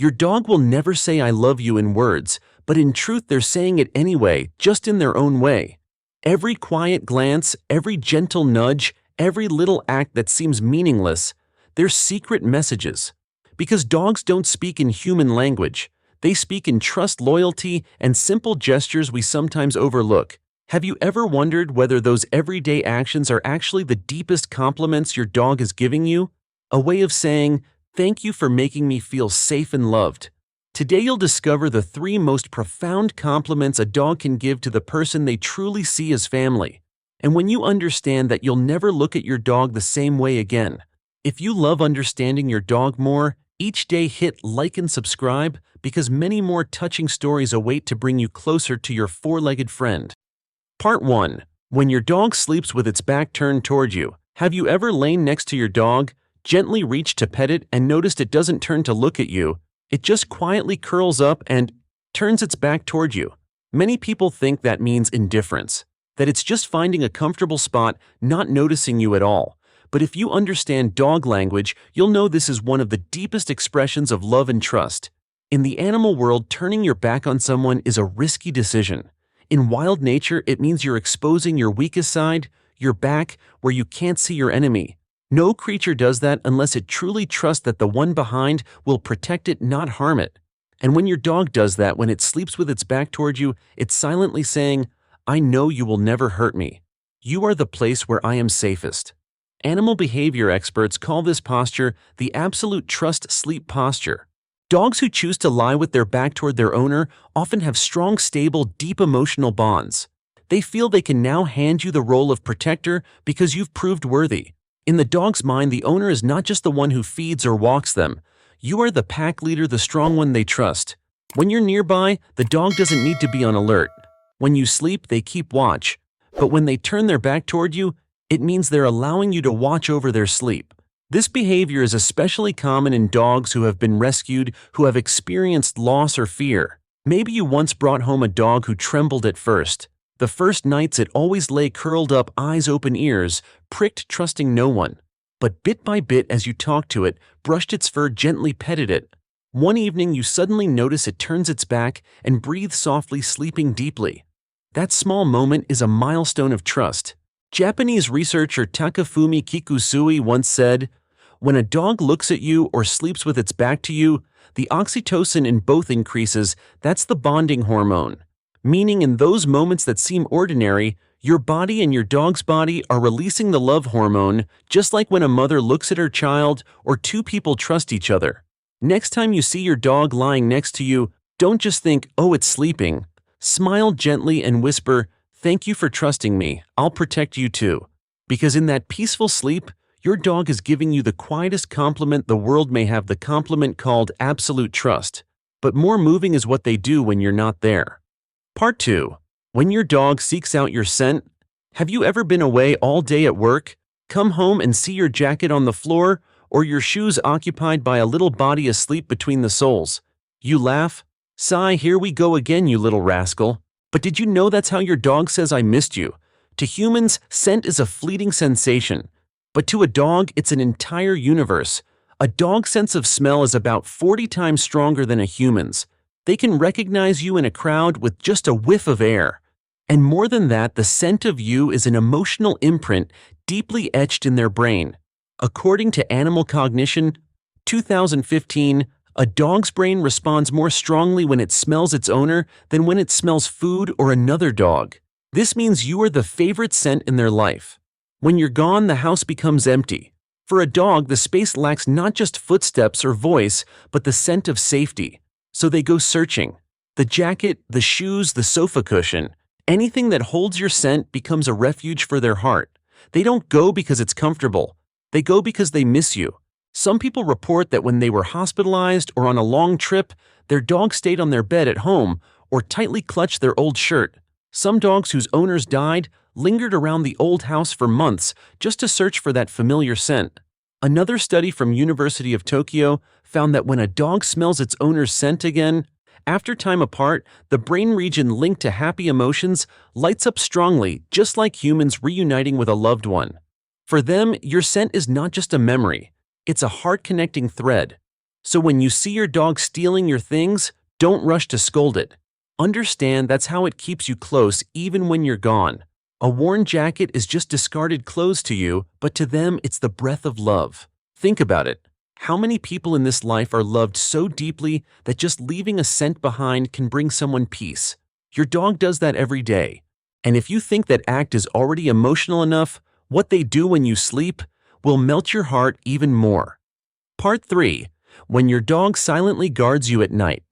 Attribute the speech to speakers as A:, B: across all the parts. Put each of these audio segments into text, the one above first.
A: Your dog will never say I love you in words, but in truth they're saying it anyway, just in their own way. Every quiet glance, every gentle nudge, every little act that seems meaningless, they're secret messages. Because dogs don't speak in human language. They speak in trust, loyalty, and simple gestures we sometimes overlook. Have you ever wondered whether those everyday actions are actually the deepest compliments your dog is giving you? A way of saying, "Thank you for making me feel safe and loved." Today you'll discover the 3 most profound compliments a dog can give to the person they truly see as family. And when you understand that, you'll never look at your dog the same way again. If you love understanding your dog more, each day hit like and subscribe, because many more touching stories await to bring you closer to your 4-legged friend. Part 1. When your dog sleeps with its back turned toward you. Have you ever lain next to your dog, gently reached to pet it, and noticed it doesn't turn to look at you? It just quietly curls up and turns its back toward you. Many people think that means indifference, that it's just finding a comfortable spot, not noticing you at all. But if you understand dog language, you'll know this is one of the deepest expressions of love and trust. In the animal world, turning your back on someone is a risky decision. In wild nature, it means you're exposing your weakest side, your back, where you can't see your enemy. No creature does that unless it truly trusts that the one behind will protect it, not harm it. And when your dog does that, when it sleeps with its back toward you, it's silently saying, "I know you will never hurt me. You are the place where I am safest." Animal behavior experts call this posture the absolute trust sleep posture. Dogs who choose to lie with their back toward their owner often have strong, stable, deep emotional bonds. They feel they can now hand you the role of protector because you've proved worthy. In the dog's mind, the owner is not just the one who feeds or walks them. You are the pack leader, the strong one they trust. When you're nearby, the dog doesn't need to be on alert. When you sleep, they keep watch. But when they turn their back toward you, it means they're allowing you to watch over their sleep. This behavior is especially common in dogs who have been rescued, who have experienced loss or fear. Maybe you once brought home a dog who trembled at first. The first nights it always lay curled up, eyes open, ears pricked, trusting no one. But bit by bit, as you talked to it, brushed its fur, gently petted it, one evening you suddenly notice it turns its back and breathes softly, sleeping deeply. That small moment is a milestone of trust. Japanese researcher Takafumi Kikusui once said, "When a dog looks at you or sleeps with its back to you, the oxytocin in both increases. That's the bonding hormone." Meaning, in those moments that seem ordinary, your body and your dog's body are releasing the love hormone, just like when a mother looks at her child or 2 people trust each other. Next time you see your dog lying next to you, don't just think, "Oh, it's sleeping." Smile gently and whisper, "Thank you for trusting me. I'll protect you too." Because in that peaceful sleep, your dog is giving you the quietest compliment the world may have, the compliment called absolute trust. But more moving is what they do when you're not there. Part 2. When your dog seeks out your scent. Have you ever been away all day at work, come home and see your jacket on the floor, or your shoes occupied by a little body asleep between the soles? You laugh, sigh, "Here we go again, you little rascal." But did you know that's how your dog says, "I missed you"? To humans, scent is a fleeting sensation. But to a dog, it's an entire universe. A dog's sense of smell is about 40 times stronger than a human's. They can recognize you in a crowd with just a whiff of air. And more than that, the scent of you is an emotional imprint deeply etched in their brain. According to Animal Cognition, 2015, a dog's brain responds more strongly when it smells its owner than when it smells food or another dog. This means you are the favorite scent in their life. When you're gone, the house becomes empty. For a dog, the space lacks not just footsteps or voice, but the scent of safety. So they go searching. The jacket, the shoes, the sofa cushion, anything that holds your scent becomes a refuge for their heart. They don't go because it's comfortable. They go because they miss you. Some people report that when they were hospitalized or on a long trip, their dog stayed on their bed at home or tightly clutched their old shirt. Some dogs whose owners died lingered around the old house for months just to search for that familiar scent. Another study from University of Tokyo found that when a dog smells its owner's scent again, after time apart, the brain region linked to happy emotions lights up strongly, just like humans reuniting with a loved one. For them, your scent is not just a memory, it's a heart-connecting thread. So when you see your dog stealing your things, don't rush to scold it. Understand that's how it keeps you close even when you're gone. A worn jacket is just discarded clothes to you, but to them it's the breath of love. Think about it. How many people in this life are loved so deeply that just leaving a scent behind can bring someone peace? Your dog does that every day. And if you think that act is already emotional enough, what they do when you sleep will melt your heart even more. Part 3. When your dog silently guards you at night.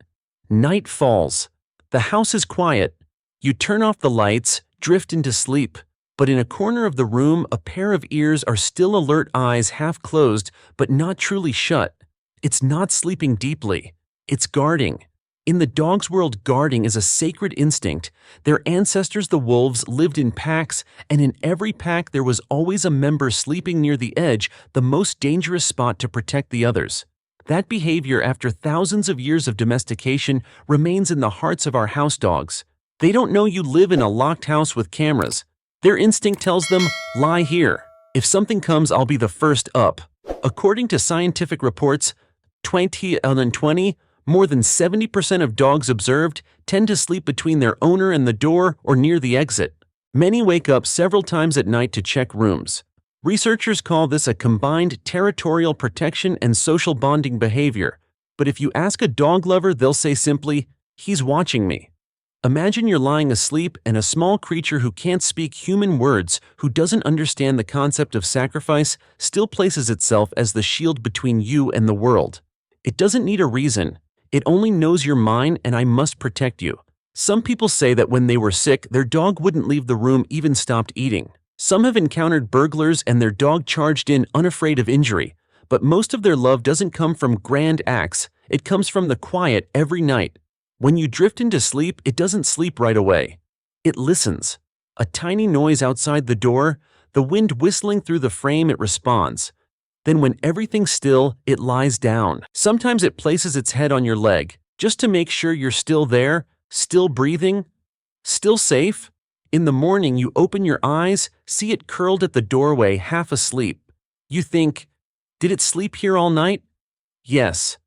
A: Night falls. The house is quiet. You turn off the lights, drift into sleep. But in a corner of the room, a pair of ears are still alert, eyes half closed, but not truly shut. It's not sleeping deeply. It's guarding. In the dog's world, guarding is a sacred instinct. Their ancestors, the wolves, lived in packs, and in every pack there was always a member sleeping near the edge, the most dangerous spot to protect the others. That behavior, after thousands of years of domestication, remains in the hearts of our house dogs. They don't know you live in a locked house with cameras. Their instinct tells them, lie here. If something comes, I'll be the first up. According to scientific reports, 2020, more than 70% of dogs observed tend to sleep between their owner and the door or near the exit. Many wake up several times at night to check rooms. Researchers call this a combined territorial protection and social bonding behavior. But if you ask a dog lover, they'll say simply, he's watching me. Imagine you're lying asleep and a small creature who can't speak human words, who doesn't understand the concept of sacrifice, still places itself as the shield between you and the world. It doesn't need a reason. It only knows you're mine and I must protect you. Some people say that when they were sick, their dog wouldn't leave the room, even stopped eating. Some have encountered burglars and their dog charged in, unafraid of injury. But most of their love doesn't come from grand acts. It comes from the quiet every night. When you drift into sleep, it doesn't sleep right away. It listens. A tiny noise outside the door, the wind whistling through the frame, it responds. Then when everything's still, it lies down. Sometimes it places its head on your leg, just to make sure you're still there, still breathing, still safe. In the morning, you open your eyes, see it curled at the doorway, half asleep. You think, did it sleep here all night? Yes.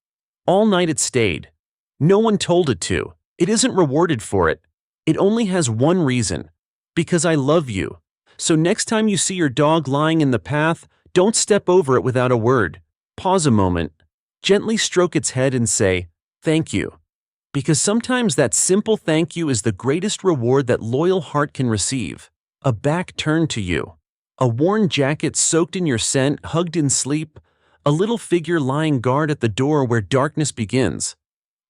A: All night it stayed. No one told it to. It isn't rewarded for it. It only has one reason. Because I love you. So next time you see your dog lying in the path, don't step over it without a word. Pause a moment. Gently stroke its head and say, thank you. Because sometimes that simple thank you is the greatest reward that loyal heart can receive. A back turned to you. A worn jacket soaked in your scent, hugged in sleep. A little figure lying guard at the door where darkness begins.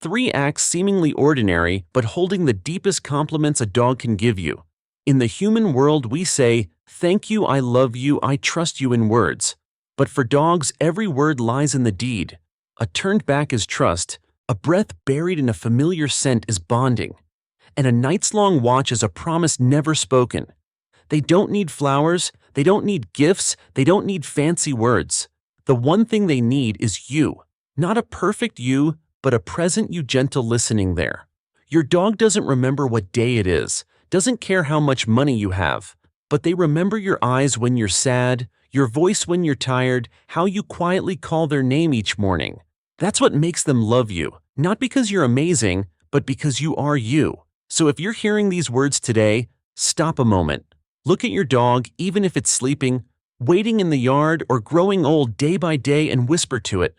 A: 3 acts seemingly ordinary, but holding the deepest compliments a dog can give you. In the human world, we say, thank you, I love you, I trust you in words. But for dogs, every word lies in the deed. A turned back is trust. A breath buried in a familiar scent is bonding. And a night's long watch is a promise never spoken. They don't need flowers, they don't need gifts, they don't need fancy words. The one thing they need is you. Not a perfect you, but a present you, gentle listening there. Your dog doesn't remember what day it is, doesn't care how much money you have, but they remember your eyes when you're sad, your voice when you're tired, how you quietly call their name each morning. That's what makes them love you, not because you're amazing, but because you are you. So if you're hearing these words today, stop a moment. Look at your dog, even if it's sleeping, waiting in the yard, or growing old day by day, and whisper to it,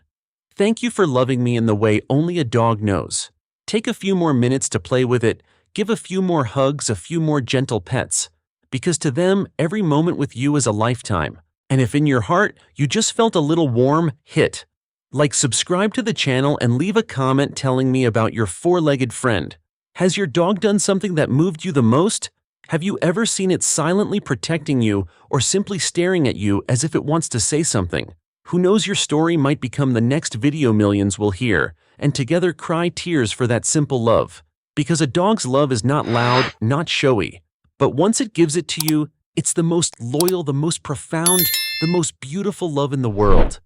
A: thank you for loving me in the way only a dog knows. Take a few more minutes to play with it, give a few more hugs, a few more gentle pets. Because to them, every moment with you is a lifetime. And if in your heart you just felt a little warm, hit like, subscribe to the channel, and leave a comment telling me about your 4-legged friend. Has your dog done something that moved you the most? Have you ever seen it silently protecting you or simply staring at you as if it wants to say something? Who knows, your story might become the next video millions will hear, and together cry tears for that simple love. Because a dog's love is not loud, not showy. But once it gives it to you, it's the most loyal, the most profound, the most beautiful love in the world.